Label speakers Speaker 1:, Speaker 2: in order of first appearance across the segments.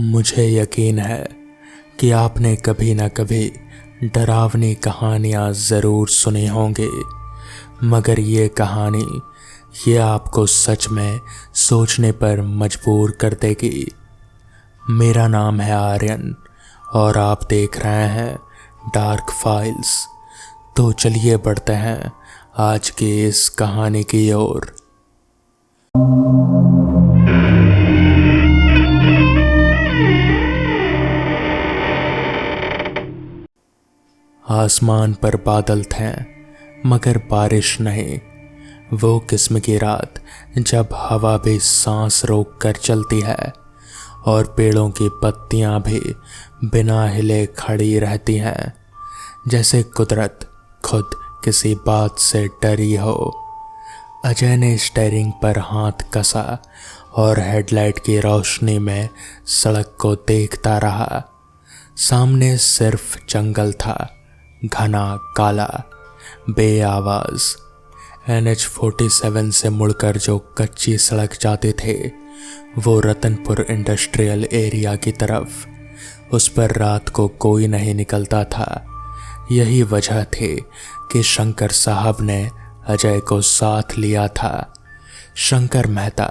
Speaker 1: मुझे यकीन है कि आपने कभी न कभी डरावनी कहानियाँ ज़रूर सुनी होंगी, मगर ये कहानी ये आपको सच में सोचने पर मजबूर कर देगी। मेरा नाम है आर्यन और आप देख रहे हैं डार्क फाइल्स। तो चलिए बढ़ते हैं आज की इस कहानी की ओर। आसमान पर बादल थे मगर बारिश नहीं। वो किस्म की रात जब हवा भी सांस रोक कर चलती है और पेड़ों की पत्तियां भी बिना हिले खड़ी रहती हैं, जैसे कुदरत खुद किसी बात से डरी हो। अजय ने स्टीयरिंग पर हाथ कसा और हेडलाइट की रोशनी में सड़क को देखता रहा। सामने सिर्फ जंगल था, घना काला बेआवाज। NH-47 से मुड़कर जो कच्ची सड़क जाते थे वो रतनपुर इंडस्ट्रियल एरिया की तरफ। उस पर रात को कोई नहीं निकलता था। यही वजह थी कि शंकर साहब ने अजय को साथ लिया था। शंकर मेहता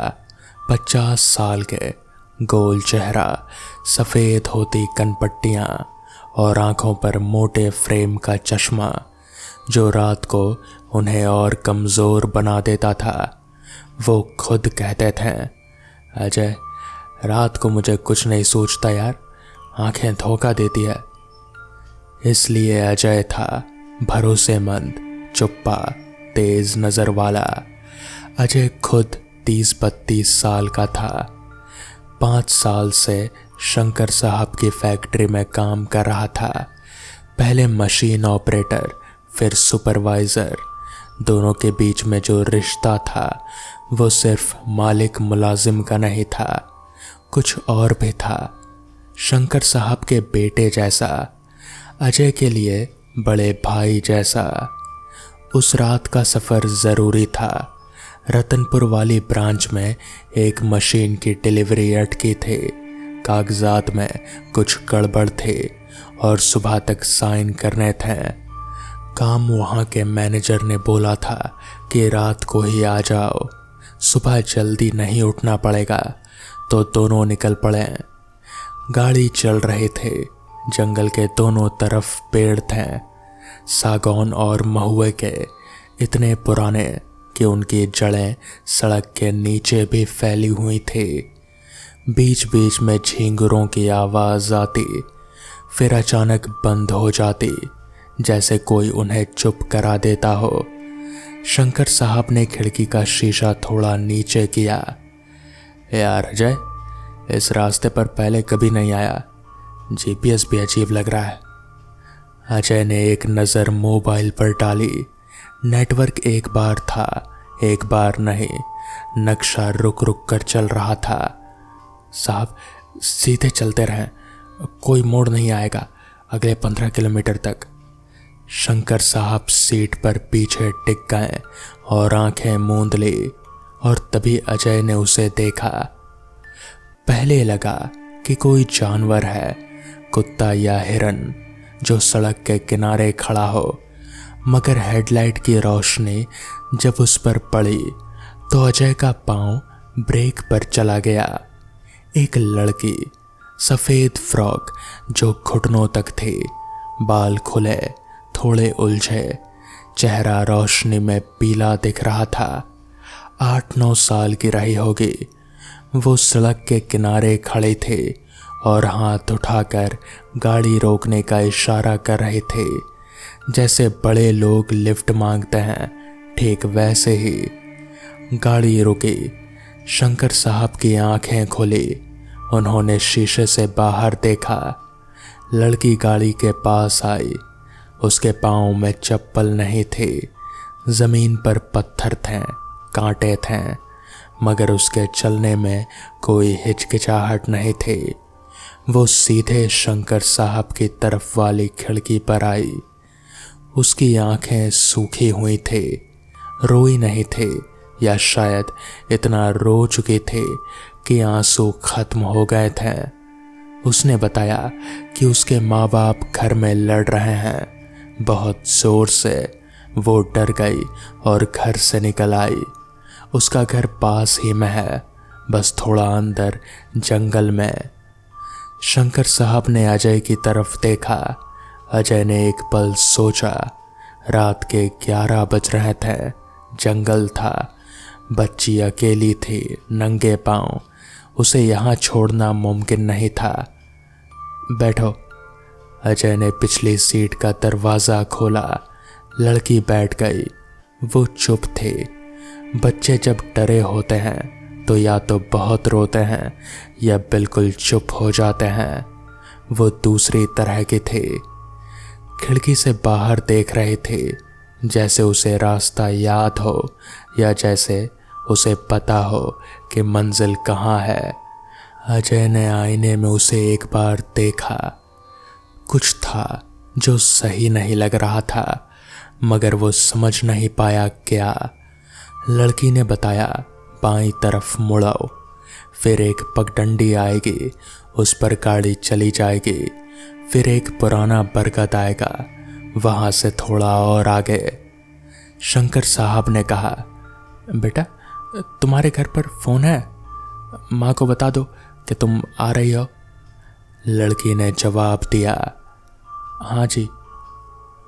Speaker 1: 50 साल के, गोल चेहरा, सफ़ेद होती कनपट्टियाँ और आंखों पर मोटे फ्रेम का चश्मा जो रात को उन्हें और कमज़ोर बना देता था। वो खुद कहते थे, अजय रात को मुझे कुछ नहीं सोचता यार, आंखें धोखा देती है। इसलिए अजय था भरोसेमंद, चुप्पा, तेज नज़र वाला। अजय खुद 30-32 साल का था। 5 साल से शंकर साहब की फैक्ट्री में काम कर रहा था। पहले मशीन ऑपरेटर, फिर सुपरवाइज़र। दोनों के बीच में जो रिश्ता था वो सिर्फ मालिक मुलाजिम का नहीं था, कुछ और भी था। शंकर साहब के बेटे जैसा, अजय के लिए बड़े भाई जैसा। उस रात का सफ़र ज़रूरी था। रतनपुर वाली ब्रांच में एक मशीन की डिलीवरी अटकी थी। कागजात में कुछ गड़बड़ थे और सुबह तक साइन करने थे। काम वहाँ के मैनेजर ने बोला था कि रात को ही आ जाओ, सुबह जल्दी नहीं उठना पड़ेगा। तो दोनों निकल पड़े। गाड़ी चल रही थी। जंगल के दोनों तरफ पेड़ थे, सागौन और महुए के, इतने पुराने कि उनकी जड़ें सड़क के नीचे भी फैली हुई थी। बीच बीच में झींगुरों की आवाज़ आती, फिर अचानक बंद हो जाती, जैसे कोई उन्हें चुप करा देता हो। शंकर साहब ने खिड़की का शीशा थोड़ा नीचे किया। यार अजय, इस रास्ते पर पहले कभी नहीं आया, GPS भी अजीब लग रहा है। अजय ने एक नज़र मोबाइल पर डाली। नेटवर्क एक बार था, एक बार नहीं। नक्शा रुक रुक कर चल रहा था। साहब सीधे चलते रहें, कोई मोड़ नहीं आएगा अगले 15 किलोमीटर तक। शंकर साहब सीट पर पीछे टिक गए और आंखें मूंद ली। और तभी अजय ने उसे देखा। पहले लगा कि कोई जानवर है, कुत्ता या हिरन, जो सड़क के किनारे खड़ा हो। मगर हेडलाइट की रोशनी जब उस पर पड़ी तो अजय का पांव ब्रेक पर चला गया। एक लड़की, सफ़ेद फ्रॉक जो घुटनों तक थी, बाल खुले, थोड़े उलझे, चेहरा रोशनी में पीला दिख रहा था। 8-9 साल की रही होगी। वो सड़क के किनारे खड़े थे और हाथ उठाकर गाड़ी रोकने का इशारा कर रहे थे, जैसे बड़े लोग लिफ्ट मांगते हैं। ठीक वैसे ही गाड़ी रुकी। शंकर साहब की आंखें खुली। उन्होंने शीशे से बाहर देखा। लड़की गाड़ी के पास आई। उसके पाँव में चप्पल नहीं थी, ज़मीन पर पत्थर थे, कांटे थे, मगर उसके चलने में कोई हिचकिचाहट नहीं थी। वो सीधे शंकर साहब की तरफ वाली खिड़की पर आई। उसकी आंखें सूखी हुई थी, रोई नहीं थी, या शायद इतना रो चुकी थी कि आंसू खत्म हो गए थे। उसने बताया कि उसके माँ बाप घर में लड़ रहे हैं। बहुत जोर से वो डर गई और घर से निकल आई। उसका घर पास ही में है, बस थोड़ा अंदर जंगल में। शंकर साहब ने अजय की तरफ देखा। अजय ने एक पल सोचा। रात के 11 बज रहे थे, जंगल था, बच्ची अकेली थी, नंगे पांव। उसे यहाँ छोड़ना मुमकिन नहीं था। बैठो। अजय ने पिछली सीट का दरवाज़ा खोला। लड़की बैठ गई। वो चुप थे। बच्चे जब डरे होते हैं तो या तो बहुत रोते हैं या बिल्कुल चुप हो जाते हैं। वो दूसरी तरह के थे। खिड़की से बाहर देख रहे थे, जैसे उसे रास्ता याद हो या जैसे उसे पता हो कि मंजिल कहाँ है। अजय ने आईने में उसे एक बार देखा। कुछ था जो सही नहीं लग रहा था, मगर वो समझ नहीं पाया क्या। लड़की ने बताया, बाईं तरफ मुड़ो, फिर एक पगडंडी आएगी, उस पर गाड़ी चली जाएगी, फिर एक पुराना बरगद आएगा, वहां से थोड़ा और आगे। शंकर साहब ने कहा, बेटा तुम्हारे घर पर फोन है? माँ को बता दो कि तुम आ रही हो। लड़की ने जवाब दिया, हाँ जी।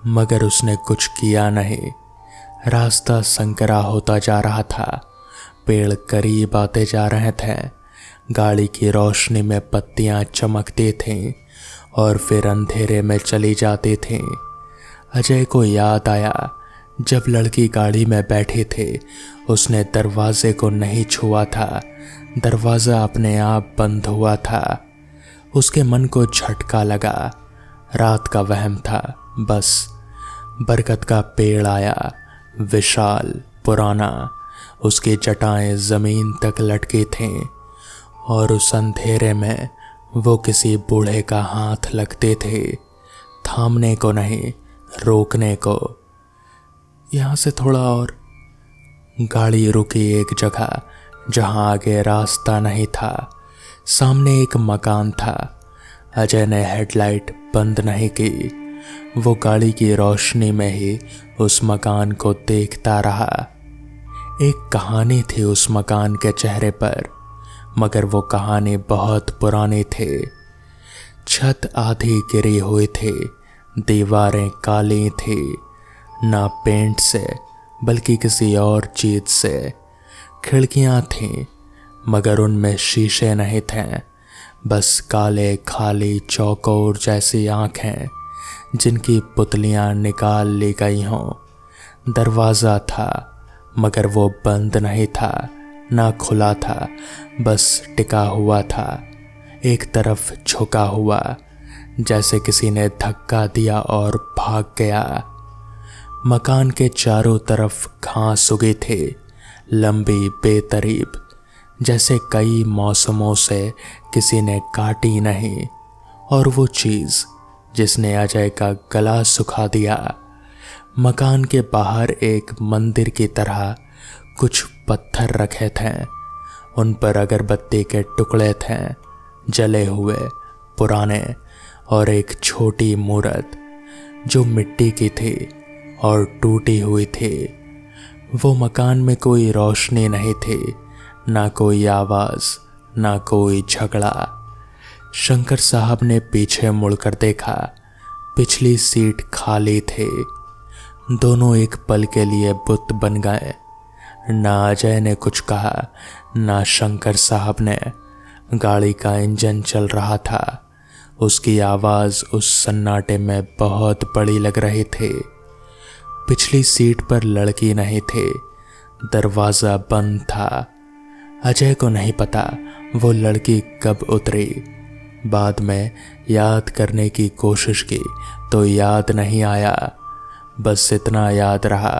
Speaker 1: मगर उसने कुछ किया नहीं। रास्ता संकरा होता जा रहा था। पेड़ करीब आते जा रहे थे। गाड़ी की रोशनी में पत्तियां चमकती थीं और फिर अंधेरे में चली जाती थीं। अजय को याद आया, जब लड़की गाड़ी में बैठी थी उसने दरवाजे को नहीं छुआ था। दरवाज़ा अपने आप बंद हुआ था। उसके मन को झटका लगा। रात का वहम था बस। बरगद का पेड़ आया, विशाल, पुराना। उसकी जटाएं जमीन तक लटकी थीं और उस अंधेरे में वो किसी बूढ़े का हाथ लगते थे, थामने को नहीं, रोकने को। यहाँ से थोड़ा और। गाड़ी रुकी एक जगह जहाँ आगे रास्ता नहीं था। सामने एक मकान था। अजय ने हेडलाइट बंद नहीं की। वो गाड़ी की रोशनी में ही उस मकान को देखता रहा। एक कहानी थी उस मकान के चेहरे पर, मगर वो कहानी बहुत पुरानी थी। छत आधी गिरी हुई थी, दीवारें काली थी, ना पेंट से बल्कि किसी और चीज से। खिड़कियां थीं मगर उनमें शीशे नहीं थे, बस काले खाली चौकोर जैसी आंखें जिनकी पुतलियां निकाल ली गई हों। दरवाज़ा था मगर वो बंद नहीं था, ना खुला था, बस टिका हुआ था, एक तरफ झुका हुआ, जैसे किसी ने धक्का दिया और भाग गया। मकान के चारों तरफ घास उगी थी, लंबी बेतरीब, जैसे कई मौसमों से किसी ने काटी नहीं। और वो चीज़ जिसने अजय का गला सुखा दिया। मकान के बाहर एक मंदिर की तरह कुछ पत्थर रखे थे। उन पर अगरबत्ती के टुकड़े थे, जले हुए, पुराने, और एक छोटी मूर्त जो मिट्टी की थी और टूटी हुई थी। वो मकान में कोई रोशनी नहीं थी, ना कोई आवाज़, ना कोई झगड़ा। शंकर साहब ने पीछे मुड़कर देखा। पिछली सीट खाली थी। दोनों एक पल के लिए बुत बन गए। ना अजय ने कुछ कहा, ना शंकर साहब ने। गाड़ी का इंजन चल रहा था। उसकी आवाज़ उस सन्नाटे में बहुत बड़ी लग रही थी। पिछली सीट पर लड़की नहीं थी, दरवाज़ा बंद था। अजय को नहीं पता वो लड़की कब उतरी। बाद में याद करने की कोशिश की तो याद नहीं आया। बस इतना याद रहा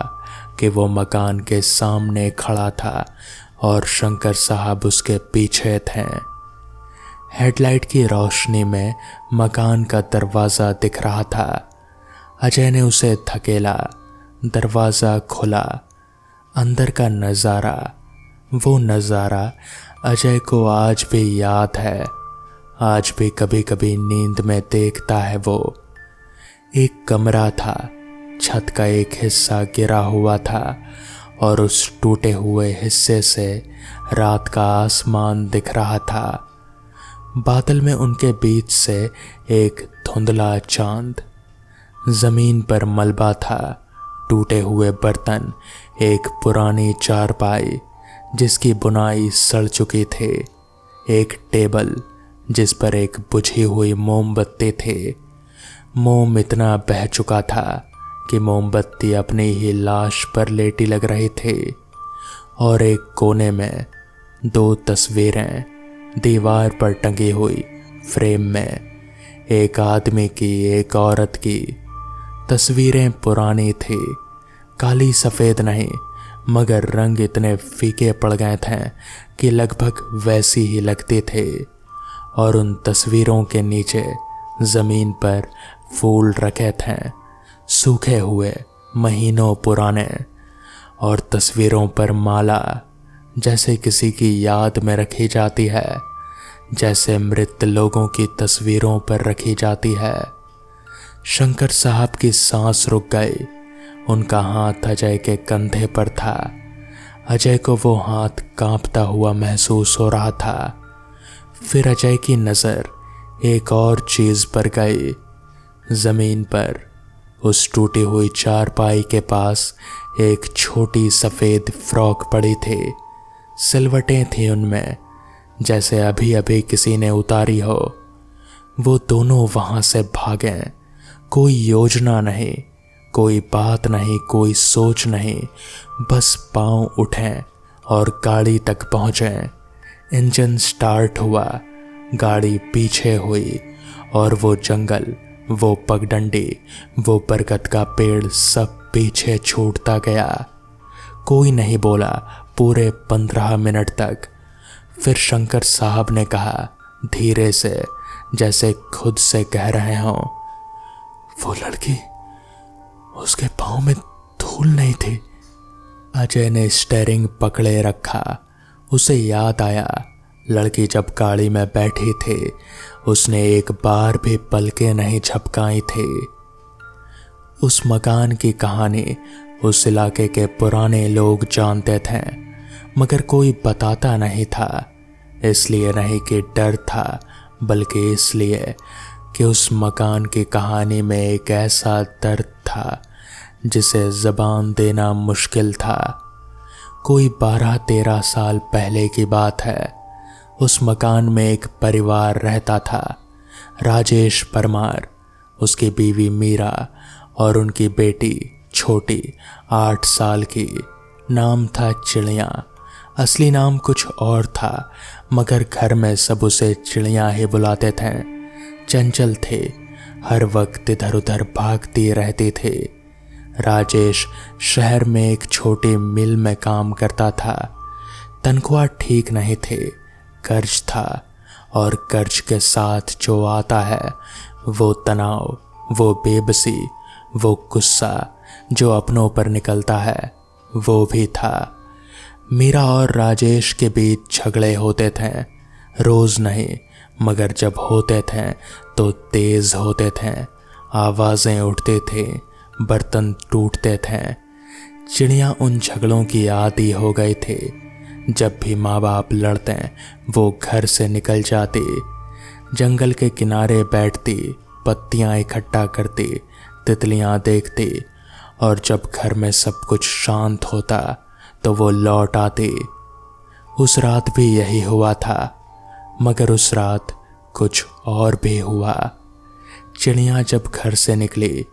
Speaker 1: कि वो मकान के सामने खड़ा था और शंकर साहब उसके पीछे थे। हेडलाइट की रोशनी में मकान का दरवाज़ा दिख रहा था। अजय ने उसे धकेला। दरवाज़ा खुला। अंदर का नज़ारा, वो नज़ारा अजय को आज भी याद है। आज भी कभी कभी नींद में देखता है वो। एक कमरा था, छत का एक हिस्सा गिरा हुआ था और उस टूटे हुए हिस्से से रात का आसमान दिख रहा था। बादल में उनके बीच से एक धुंधला चांद। जमीन पर मलबा था, टूटे हुए बर्तन, एक पुरानी चारपाई जिसकी बुनाई सड़ चुकी थी, एक टेबल जिस पर एक बुझी हुई मोमबत्ती थी। मोम इतना बह चुका था कि मोमबत्ती अपनी ही लाश पर लेटी लग रही थी। और एक कोने में 2 तस्वीरें दीवार पर टंगी हुई फ्रेम में, एक आदमी की, एक औरत की। तस्वीरें पुरानी थी, काली सफ़ेद नहीं, मगर रंग इतने फीके पड़ गए थे कि लगभग वैसी ही लगती थी। और उन तस्वीरों के नीचे ज़मीन पर फूल रखे थे, सूखे हुए, महीनों पुराने। और तस्वीरों पर माला जैसे किसी की याद में रखी जाती है, जैसे मृत लोगों की तस्वीरों पर रखी जाती है। शंकर साहब की सांस रुक गई। उनका हाथ अजय के कंधे पर था। अजय को वो हाथ कांपता हुआ महसूस हो रहा था। फिर अजय की नज़र एक और चीज़ पर गई। ज़मीन पर उस टूटी हुई चारपाई के पास एक छोटी सफ़ेद फ्रॉक पड़ी थी। सिलवटें थी उनमें, जैसे अभी अभी किसी ने उतारी हो। वो दोनों वहाँ से भागे। कोई योजना नहीं, कोई बात नहीं, कोई सोच नहीं, बस पांव उठें और गाड़ी तक पहुँचे। इंजन स्टार्ट हुआ, गाड़ी पीछे हुई और वो जंगल, वो पगडंडी, वो बरगद का पेड़ सब पीछे छूटता गया। कोई नहीं बोला पूरे 15 मिनट तक। फिर शंकर साहब ने कहा धीरे से, जैसे खुद से कह रहे हों, वो लड़की, उसके पाँव में धूल नहीं थी। अजय ने स्टीयरिंग पकड़े रखा। उसे याद आया, लड़की जब गाड़ी में बैठी थी उसने एक बार भी पलकें नहीं झपकाई थी। उस मकान की कहानी उस इलाके के पुराने लोग जानते थे, मगर कोई बताता नहीं था। इसलिए नहीं कि डर था, बल्कि इसलिए कि उस मकान की कहानी में एक ऐसा दर्द था जिसे ज़बान देना मुश्किल था। कोई 12-13 साल पहले की बात है। उस मकान में एक परिवार रहता था। राजेश परमार, उसकी बीवी मीरा और उनकी बेटी छोटी 8 साल की। नाम था चिड़िया। असली नाम कुछ और था, मगर घर में सब उसे चिड़िया ही बुलाते थे। चंचल थे, हर वक्त इधर उधर भागती रहती थी। राजेश शहर में एक छोटी मिल में काम करता था। तनख्वाह ठीक नहीं थी, कर्ज था, और कर्ज के साथ जो आता है वो तनाव, वो बेबसी, वो गुस्सा जो अपनों पर निकलता है, वो भी था। मीरा और राजेश के बीच झगड़े होते थे, रोज नहीं, मगर जब होते थे तो तेज होते थे। आवाज़ें उठती थी, बर्तन टूटते थे। चिड़िया उन झगड़ों की आदी हो गई थी। जब भी माँ बाप लड़ते वो घर से निकल जाती, जंगल के किनारे बैठती, पत्तियाँ इकट्ठा करती, तितलियाँ देखती, और जब घर में सब कुछ शांत होता तो वो लौट आती। उस रात भी यही हुआ था, मगर उस रात कुछ और भी हुआ। चिड़िया जब घर से निकली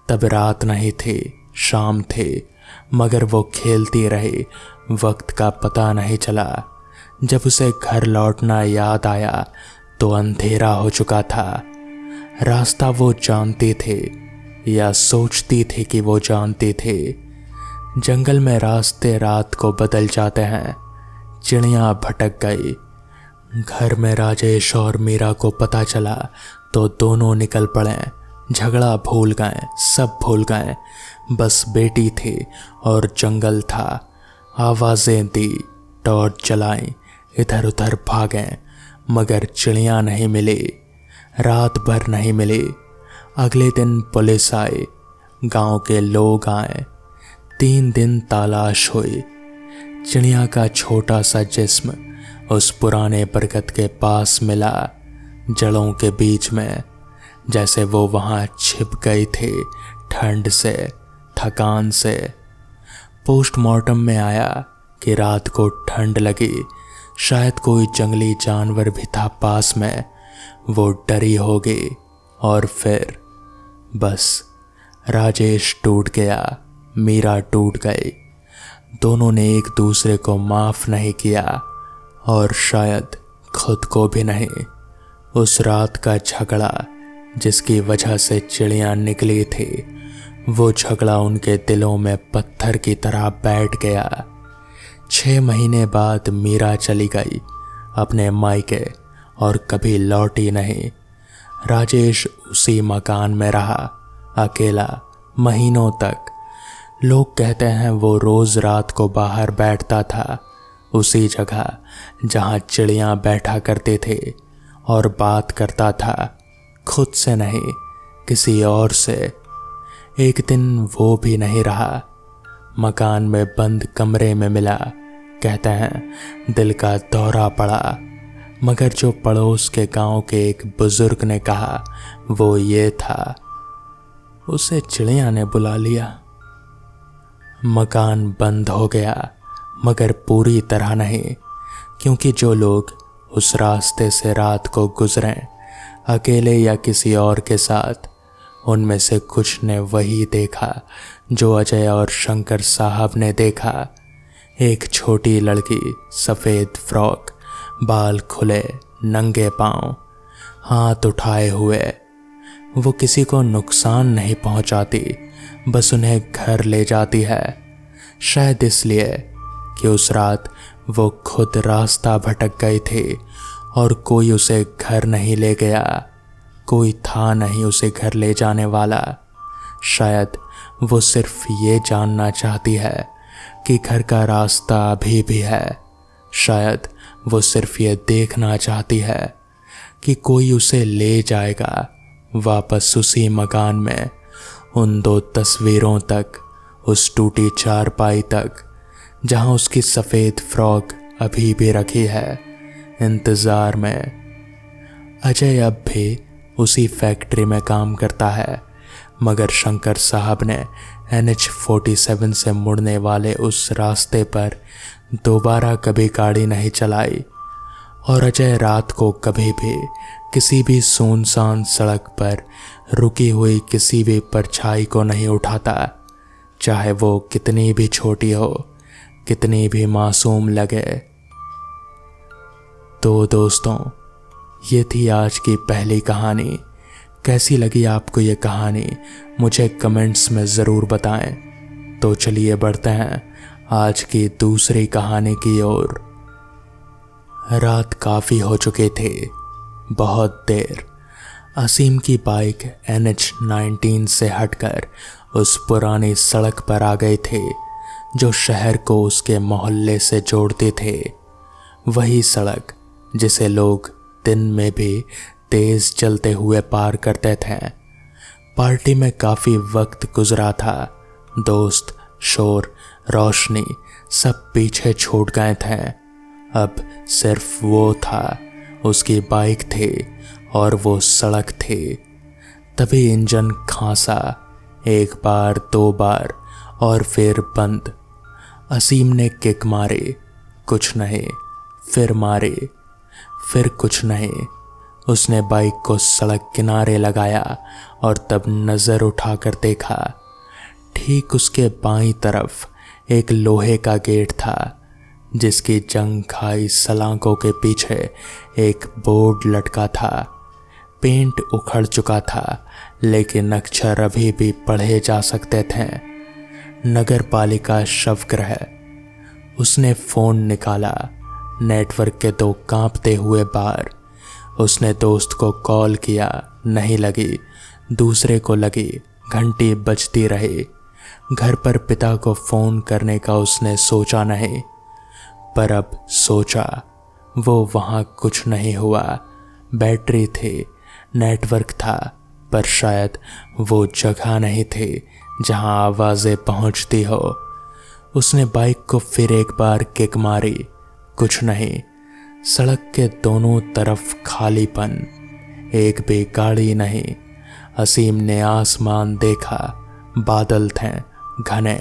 Speaker 1: तब रात नहीं थी, शाम थी, मगर वो खेलती रही, वक्त का पता नहीं चला। जब उसे घर लौटना याद आया तो अंधेरा हो चुका था। रास्ता वो जानती थी, या सोचती थी कि वो जानती थी। जंगल में रास्ते रात को बदल जाते हैं। चिड़िया भटक गई। घर में राजेश और मीरा को पता चला तो दोनों निकल पड़े। झगड़ा भूल गए, सब भूल गए, बस बेटी थी और जंगल था। आवाज़ें दी, टॉर्च जलाई, इधर उधर भागे, मगर चिड़िया नहीं मिली। रात भर नहीं मिली। अगले दिन पुलिस आई, गांव के लोग आए। 3 दिन तलाश हुई। चिड़िया का छोटा सा जिस्म उस पुराने बरगद के पास मिला, जड़ों के बीच में, जैसे वो वहां छिप गई थी ठंड से, थकान से। पोस्टमार्टम में आया कि रात को ठंड लगी, शायद कोई जंगली जानवर भी था पास में, वो डरी होगी। और फिर बस राजेश टूट गया, मीरा टूट गई। दोनों ने एक दूसरे को माफ नहीं किया और शायद खुद को भी नहीं। उस रात का झगड़ा जिसकी वजह से चिड़िया निकली थी, वो झगड़ा उनके दिलों में पत्थर की तरह बैठ गया। 6 महीने बाद मीरा चली गई अपने मायके और कभी लौटी नहीं। राजेश उसी मकान में रहा, अकेला, महीनों तक। लोग कहते हैं वो रोज रात को बाहर बैठता था, उसी जगह जहां चिड़िया बैठा करते थे, और बात करता था, खुद से नहीं, किसी और से। एक दिन वो भी नहीं रहा, मकान में बंद कमरे में मिला। कहते हैं दिल का दौरा पड़ा, मगर जो पड़ोस के गांव के एक बुजुर्ग ने कहा वो ये था, उसे चिड़िया ने बुला लिया। मकान बंद हो गया, मगर पूरी तरह नहीं, क्योंकि जो लोग उस रास्ते से रात को गुजरें, अकेले या किसी और के साथ, उनमें से कुछ ने वही देखा जो अजय और शंकर साहब ने देखा। एक छोटी लड़की, सफ़ेद फ्रॉक, बाल खुले, नंगे पांव, हाथ उठाए हुए। वो किसी को नुकसान नहीं पहुंचाती, बस उन्हें घर ले जाती है। शायद इसलिए कि उस रात वो खुद रास्ता भटक गई थी और कोई उसे घर नहीं ले गया, कोई था नहीं उसे घर ले जाने वाला। शायद वो सिर्फ ये जानना चाहती है कि घर का रास्ता अभी भी है। शायद वो सिर्फ ये देखना चाहती है कि कोई उसे ले जाएगा वापस उसी मकान में, उन 2 तस्वीरों तक, उस टूटी चारपाई तक, जहां उसकी सफ़ेद फ्रॉक अभी भी रखी है, इंतज़ार में। अजय अब भी उसी फैक्ट्री में काम करता है, मगर शंकर साहब ने NH-47 से मुड़ने वाले उस रास्ते पर दोबारा कभी गाड़ी नहीं चलाई। और अजय रात को कभी भी किसी भी सुनसान सड़क पर रुकी हुई किसी भी परछाई को नहीं उठाता, चाहे वो कितनी भी छोटी हो, कितनी भी मासूम लगे। तो दोस्तों, ये थी आज की पहली कहानी। कैसी लगी आपको ये कहानी, मुझे कमेंट्स में ज़रूर बताएं। तो चलिए बढ़ते हैं आज की दूसरी कहानी की ओर। रात काफ़ी हो चुके थे, बहुत देर। असीम की बाइक NH-19 से हटकर उस पुरानी सड़क पर आ गए थे जो शहर को उसके मोहल्ले से जोड़ते थे। वही सड़क जिसे लोग दिन में भी तेज चलते हुए पार करते थे। पार्टी में काफ़ी वक्त गुजरा था। दोस्त, शोर, रोशनी सब पीछे छूट गए थे। अब सिर्फ वो था, उसकी बाइक थी और वो सड़क थी। तभी इंजन खांसा, 1 बार 2 बार और फिर बंद। असीम ने किक मारी, कुछ नहीं, फिर मारी, फिर कुछ नहीं। उसने बाइक को सड़क किनारे लगाया और तब नज़र उठाकर देखा। ठीक उसके बाईं तरफ एक लोहे का गेट था, जिसकी जंग खाई सलाखों के पीछे एक बोर्ड लटका था। पेंट उखड़ चुका था, लेकिन अक्षर अभी भी पढ़े जा सकते थे। नगर पालिका शवगृह। उसने फ़ोन निकाला, नेटवर्क के 2 कांपते हुए बार। उसने दोस्त को कॉल किया, नहीं लगी। दूसरे को लगी, घंटी बजती रही। घर पर पिता को फ़ोन करने का उसने सोचा नहीं, पर अब सोचा। वो वहाँ कुछ नहीं हुआ। बैटरी थी, नेटवर्क था, पर शायद वो जगह नहीं थी जहाँ आवाज़ें पहुँचती हो। उसने बाइक को फिर एक बार किक मारी। कुछ नहीं, सड़क के दोनों तरफ खालीपन, एक भी गाड़ी नहीं। असीम ने आसमान देखा, बादल थे घने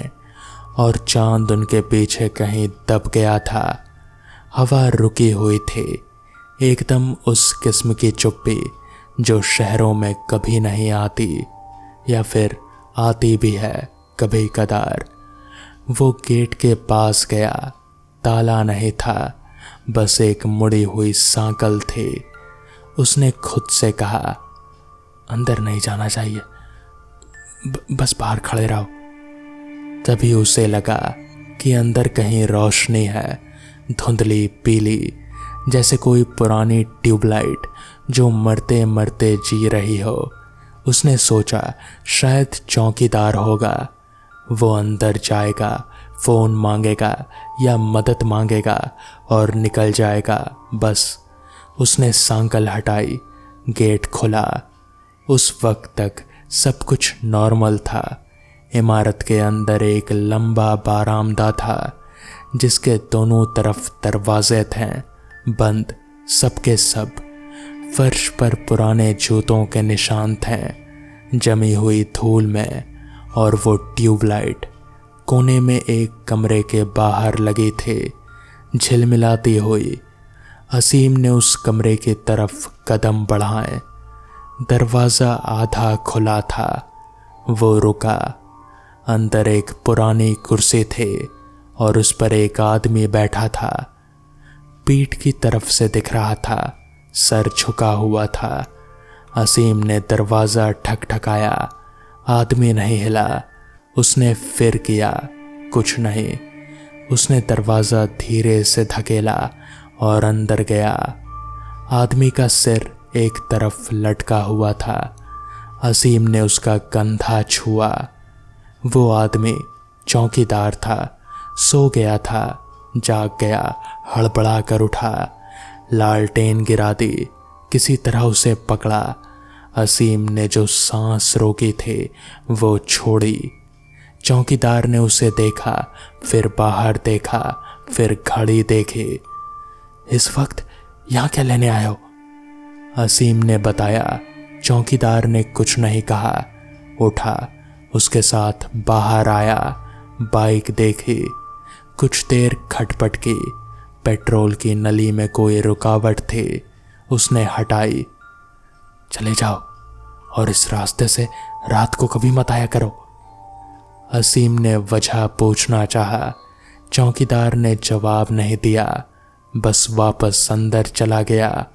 Speaker 1: और चांद उनके पीछे कहीं दब गया था। हवा रुकी हुई थी, एकदम उस किस्म की चुप्पी जो शहरों में कभी नहीं आती, या फिर आती भी है कभी कदार। वो गेट के पास गया, ताला नहीं था, बस एक मुड़ी हुई सांकल थी। उसने खुद से कहा, अंदर नहीं जाना चाहिए, बस बाहर खड़े रहो। तभी उसे लगा कि अंदर कहीं रोशनी है, धुंधली पीली, जैसे कोई पुरानी ट्यूबलाइट जो मरते मरते जी रही हो। उसने सोचा शायद चौकीदार होगा। वो अंदर जाएगा, फ़ोन मांगेगा या मदद मांगेगा और निकल जाएगा। बस उसने सांकल हटाई, गेट खुला। उस वक्त तक सब कुछ नॉर्मल था। इमारत के अंदर एक लंबा बारामदा था जिसके दोनों तरफ दरवाजे थे, बंद सबके सब। फर्श पर पुराने जूतों के निशान थे जमी हुई धूल में, और वो ट्यूबलाइट कोने में एक कमरे के बाहर लगी थी, झिलमिलाती हुई। असीम ने उस कमरे की तरफ कदम बढ़ाए। दरवाज़ा आधा खुला था। वो रुका। अंदर एक पुरानी कुर्सी थी और उस पर एक आदमी बैठा था। पीठ की तरफ से दिख रहा था, सर झुका हुआ था। असीम ने दरवाज़ा ठकठकाया, आदमी नहीं हिला। उसने फिर किया, कुछ नहीं। उसने दरवाज़ा धीरे से धकेला और अंदर गया। आदमी का सिर एक तरफ लटका हुआ था। असीम ने उसका कंधा छुआ। वो आदमी चौकीदार था, सो गया था, जाग गया, हड़बड़ा कर उठा, लालटेन गिरा दी, किसी तरह उसे पकड़ा। असीम ने जो सांस रोकी थी वो छोड़ी। चौकीदार ने उसे देखा, फिर बाहर देखा, फिर घड़ी देखी। इस वक्त यहाँ क्या लेने आए हो? असीम ने बताया। चौकीदार ने कुछ नहीं कहा, उठा, उसके साथ बाहर आया, बाइक देखी, कुछ देर खटपट की। पेट्रोल की नली में कोई रुकावट थी, उसने हटाई। चले जाओ और इस रास्ते से रात को कभी मत आया करो। असीम ने वजह पूछना चाहा। चौकीदार ने जवाब नहीं दिया, बस वापस अंदर चला गया।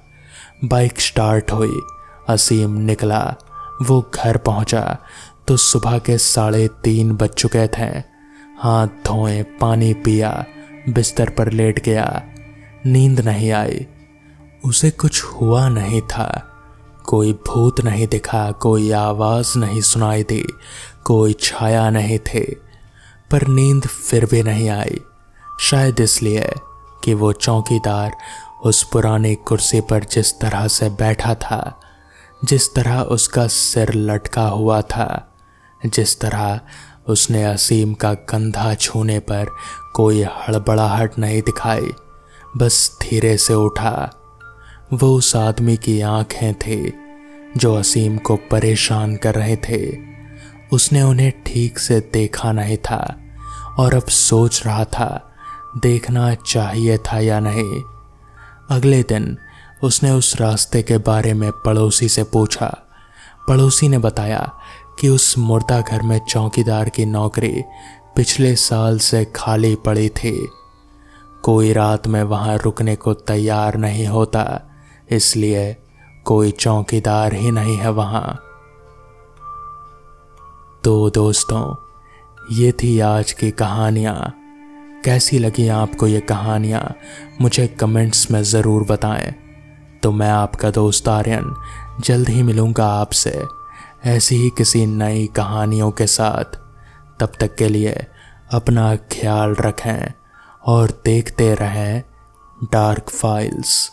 Speaker 1: बाइक स्टार्ट हुई, असीम निकला। वो घर पहुंचा तो सुबह के 3:30 बज चुके थे। हाथ धोए, पानी पिया, बिस्तर पर लेट गया। नींद नहीं आई। उसे कुछ हुआ नहीं था। कोई भूत नहीं दिखा, कोई आवाज़ नहीं सुनाई दी, कोई छाया नहीं थी। पर नींद फिर भी नहीं आई, शायद इसलिए कि वो चौकीदार उस पुरानी कुर्सी पर जिस तरह से बैठा था, जिस तरह उसका सिर लटका हुआ था, जिस तरह उसने असीम का कंधा छूने पर कोई हड़बड़ाहट नहीं दिखाई, बस धीरे से उठा। वो उस आदमी की आंखें थी जो असीम को परेशान कर रहे थे। उसने उन्हें ठीक से देखा नहीं था और अब सोच रहा था देखना चाहिए था या नहीं। अगले दिन उसने उस रास्ते के बारे में पड़ोसी से पूछा। पड़ोसी ने बताया कि उस मुर्दा घर में चौकीदार की नौकरी पिछले साल से खाली पड़ी थी। कोई रात में वहां रुकने को तैयार नहीं होता, इसलिए कोई चौकीदार ही नहीं है वहां। तो दोस्तों, ये थी आज की कहानियाँ। कैसी लगी आपको ये कहानियाँ मुझे कमेंट्स में ज़रूर बताएं। तो मैं आपका दोस्त आर्यन जल्द ही मिलूँगा आपसे ऐसी ही किसी नई कहानियों के साथ। तब तक के लिए अपना ख्याल रखें और देखते रहें डार्क फाइल्स